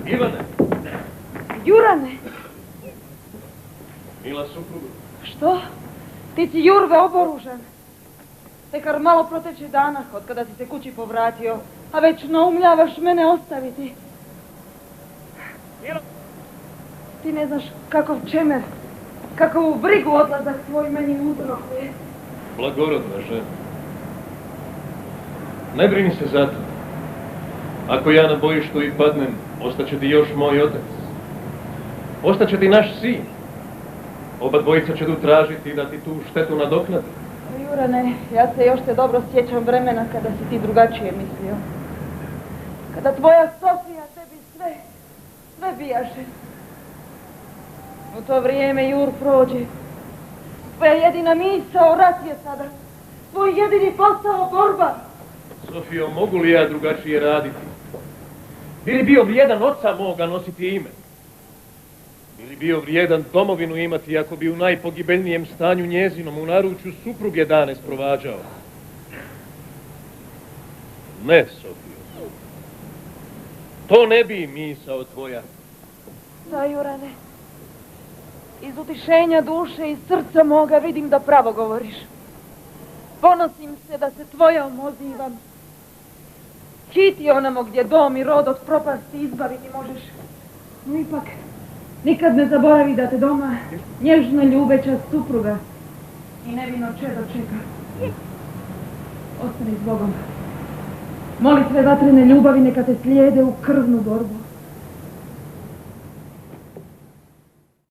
Ivane! Jurane! Mila supruga. Što? Ti si Jurve oboružan. Tekar malo proteče dana od kada si se kući povratio, a već naumljavaš mene ostaviti. Mila! Ti ne znaš kakav čemer, kakavu brigu odlazak svoj meni uzrokuje. Blagorodna žena. Ne brini se za to. Ako ja na bojištu i padnem, ostaće ti još moj otac. Ostaće ti naš sin. Oba dvojica će tu tražiti da ti tu štetu nadoknadi. Jurane, ja se još te dobro sjećam vremena kada si ti drugačije mislio. Kada tvoja Sofija tebi sve bijaše. U to vrijeme Jur prođe. Tvoja jedina misao rat je sada. Tvoj jedini posao borba. Sofijo, mogu li ja drugačije raditi? Bili bio vrijedan oca moga nositi ime? Bili bio vrijedan domovinu imati ako bi u najpogibeljnijem stanju njezinom u naručju supruge dane sprovađao? Ne, Sofijo. To ne bi misao tvoja. Da, Jurane. Iz utišenja duše i srca moga vidim da pravo govoriš. Ponosim se da se tvojom ozivam. Kiti onamo gdje dom i rod od propasti izbaviti možeš. No ipak, nikad ne zaboravi da te doma nježna ljubeća supruga i nevino čedo čeka. Ostani s Bogom. Molitve vatrene ljubavi neka te slijede u krvnu borbu.